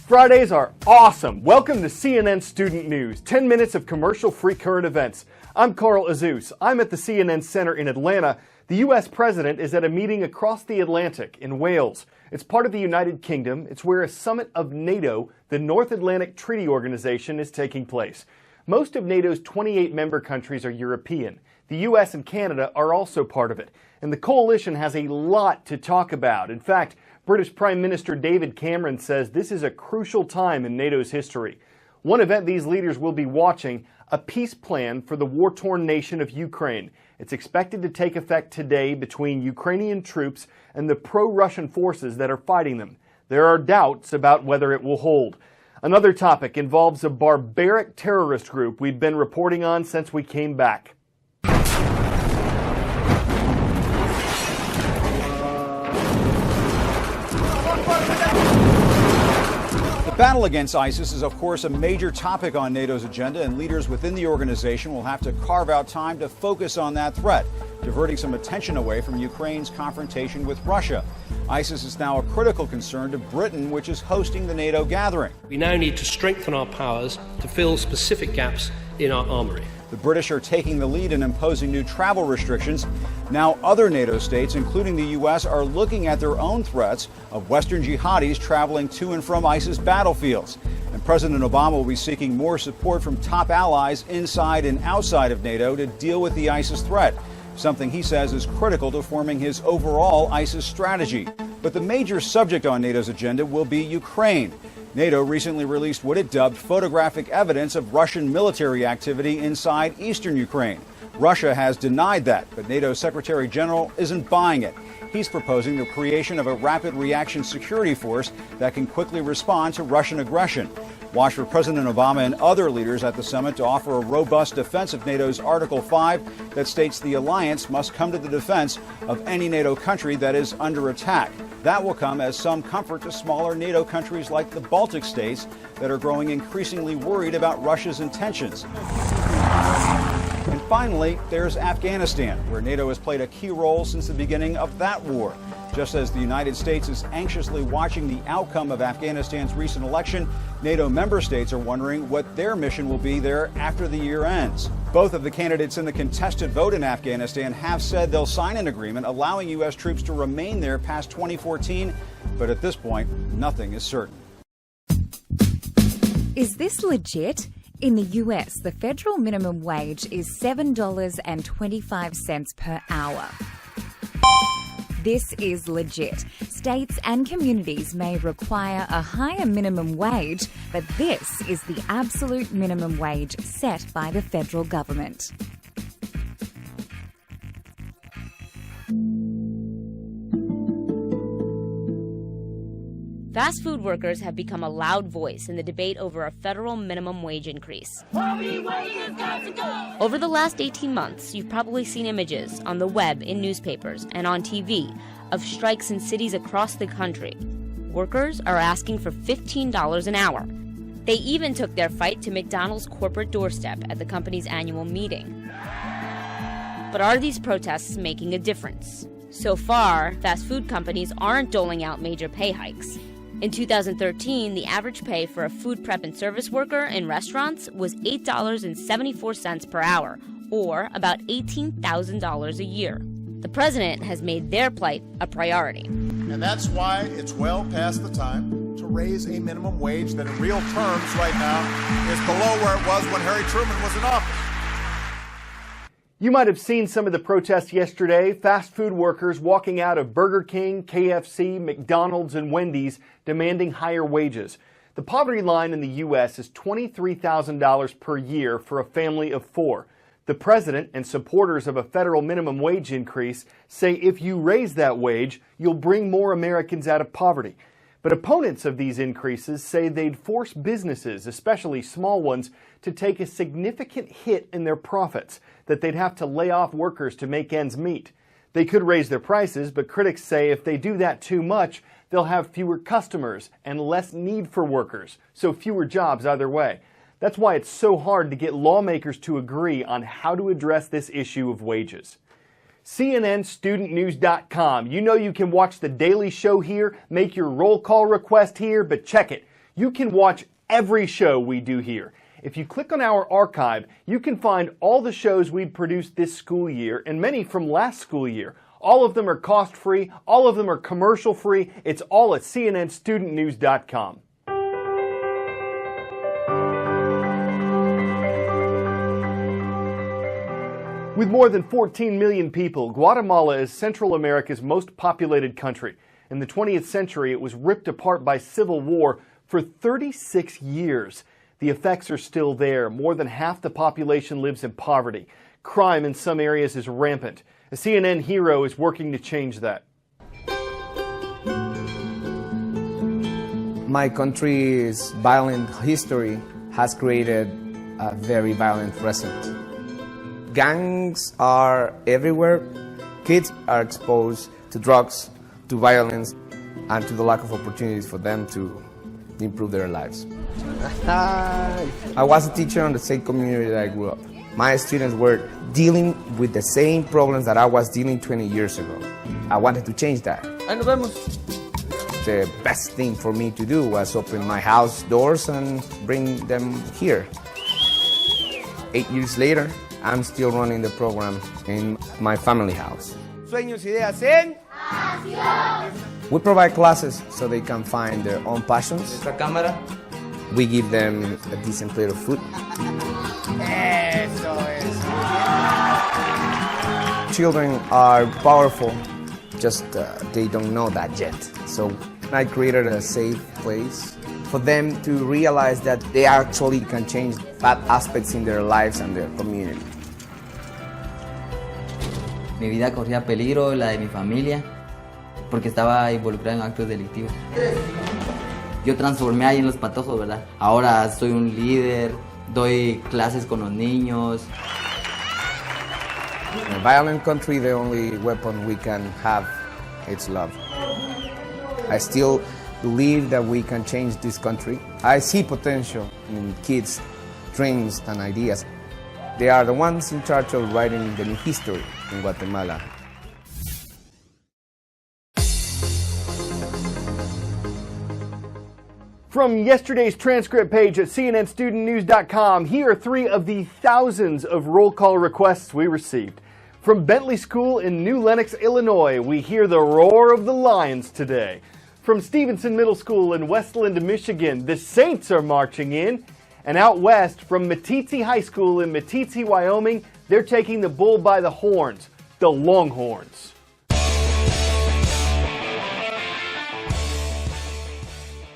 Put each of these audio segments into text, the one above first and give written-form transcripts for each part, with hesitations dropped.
Fridays are awesome. Welcome to CNN Student News, 10 minutes of commercial-free current events. I'm Carl Azus. I'm at the CNN Center in Atlanta. The U.S. President is at a meeting across the Atlantic in Wales. It's part of the United Kingdom. It's where a summit of NATO, the North Atlantic Treaty Organization, is taking place. Most of NATO's 28 member countries are European. The U.S. and Canada are also part of it. And the coalition has a lot to talk about. In fact, British Prime Minister David Cameron says this is a crucial time in NATO's history. One event these leaders will be watching, a peace plan for the war-torn nation of Ukraine. It's expected to take effect today between Ukrainian troops and the pro-Russian forces that are fighting them. There are doubts about whether it will hold. Another topic involves a barbaric terrorist group we've been reporting on since we came back. The battle against ISIS is, of course, a major topic on NATO's agenda, and leaders within the organization will have to carve out time to focus on that threat, diverting some attention away from Ukraine's confrontation with Russia. ISIS is now a critical concern to Britain, which is hosting the NATO gathering. We now need to strengthen our powers to fill specific gaps in our armoury. The British are taking the lead in imposing new travel restrictions. Now other NATO states, including the U.S., are looking at their own threats of Western jihadis traveling to and from ISIS battlefields. And President Obama will be seeking more support from top allies inside and outside of NATO to deal with the ISIS threat, something he says is critical to forming his overall ISIS strategy. But the major subject on NATO's agenda will be Ukraine. NATO recently released what it dubbed photographic evidence of Russian military activity inside eastern Ukraine. Russia has denied that, but NATO's Secretary General isn't buying it. He's proposing the creation of a rapid reaction security force that can quickly respond to Russian aggression. Watch for President Obama and other leaders at the summit to offer a robust defense of NATO's Article 5 that states the alliance must come to the defense of any NATO country that is under attack. That will come as some comfort to smaller NATO countries like the Baltic states that are growing increasingly worried about Russia's intentions. And finally, there's Afghanistan, where NATO has played a key role since the beginning of that war. Just as the United States is anxiously watching the outcome of Afghanistan's recent election, NATO member states are wondering what their mission will be there after the year ends. Both of the candidates in the contested vote in Afghanistan have said they'll sign an agreement allowing U.S. troops to remain there past 2014, but at this point, nothing is certain. Is this legit? In the US, the federal minimum wage is $7.25 per hour. This is legit. States and communities may require a higher minimum wage, but this is the absolute minimum wage set by the federal government. Fast food workers have become a loud voice in the debate over a federal minimum wage increase. Over the last 18 months, you've probably seen images on the web, in newspapers, and on TV of strikes in cities across the country. Workers are asking for $15 an hour. They even took their fight to McDonald's corporate doorstep at the company's annual meeting. But are these protests making a difference? So far, fast food companies aren't doling out major pay hikes. In 2013, the average pay for a food prep and service worker in restaurants was $8.74 per hour, or about $18,000 a year. The president has made their plight a priority. And that's why it's well past the time to raise a minimum wage that in real terms right now is below where it was when Harry Truman was in office. You might have seen some of the protests yesterday. Fast food workers walking out of Burger King, KFC, McDonald's, and Wendy's demanding higher wages. The poverty line in the U.S. is $23,000 per year for a family of four. The president and supporters of a federal minimum wage increase say if you raise that wage, you'll bring more Americans out of poverty. But opponents of these increases say they'd force businesses, especially small ones, to take a significant hit in their profits, that they'd have to lay off workers to make ends meet. They could raise their prices, but critics say if they do that too much, they'll have fewer customers and less need for workers, so fewer jobs either way. That's why it's so hard to get lawmakers to agree on how to address this issue of wages. CNNStudentNews.com. You know you can watch The Daily Show here, make your roll call request here, but check it. you can watch every show we do here. If you click on our archive, you can find all the shows we've produced this school year and many from last school year. All of them are cost-free, all of them are commercial-free. It's all at cnnstudentnews.com. With more than 14 million people, Guatemala is Central America's most populated country. In the 20th century, it was ripped apart by civil war for 36 years. The effects are still there. More than half the population lives in poverty. Crime in some areas is rampant. A CNN hero is working to change that. My country's violent history has created a very violent present. Gangs are everywhere. Kids are exposed to drugs, to violence, and to the lack of opportunities for them to improve their lives. I was a teacher in the same community that I grew up. My students were dealing with the same problems that I was dealing 20 years ago. I wanted to change that. The best thing for me to do was open my house doors and bring them here. 8 years later, I'm still running the program in my family house. Sueños, ideas en acción. We provide classes so they can find their own passions. We give them a decent plate of food. Children are powerful, just they don't know that yet. So I created a safe place for them to realize that they actually can change bad aspects in their lives and their community. Mi vida corría peligro, la de mi familia, porque estaba involucrado en actos delictivos. Yo transformé ahí en Los Patojos, ¿verdad? Ahora soy un líder, doy clases con los niños. In a violent country, the only weapon we can have is love. I still believe that we can change this country. I see potential in kids' dreams and ideas. They are the ones in charge of writing the new history in Guatemala. From yesterday's transcript page at cnnstudentnews.com, here are 3 of the thousands of roll call requests we received. From Bentley School in New Lenox, Illinois, we hear the roar of the Lions today. From Stevenson Middle School in Westland, Michigan, the Saints are marching in. And out west, from Meeteetse High School in Meeteetse, Wyoming, they're taking the bull by the horns, the Longhorns.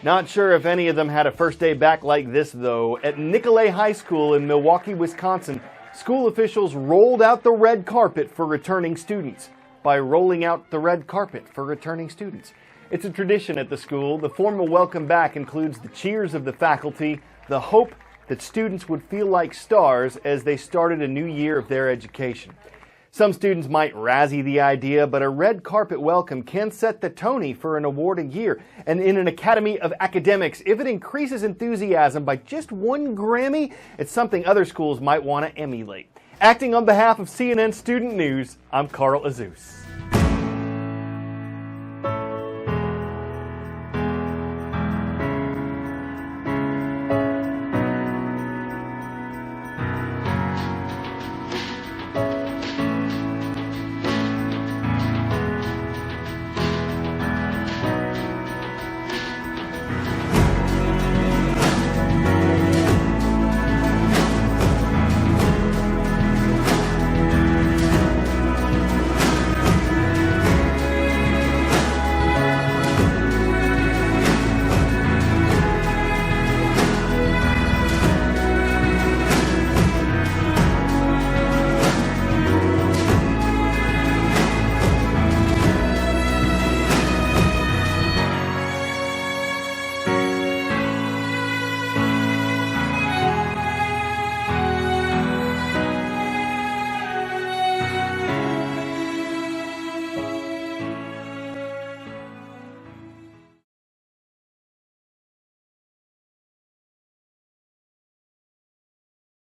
Not sure if any of them had a first day back like this, though. At Nicolet High School in Milwaukee, Wisconsin, school officials rolled out the red carpet for returning students. By rolling out the red carpet for returning students. It's a tradition at the school. The formal welcome back includes the cheers of the faculty, the hope that students would feel like stars as they started a new year of their education. Some students might razzie the idea, but a red carpet welcome can set the tone for an awarding year. And in an academy of academics, if it increases enthusiasm by just 1 Grammy, it's something other schools might want to emulate. Acting on behalf of CNN Student News, I'm Carl Azus.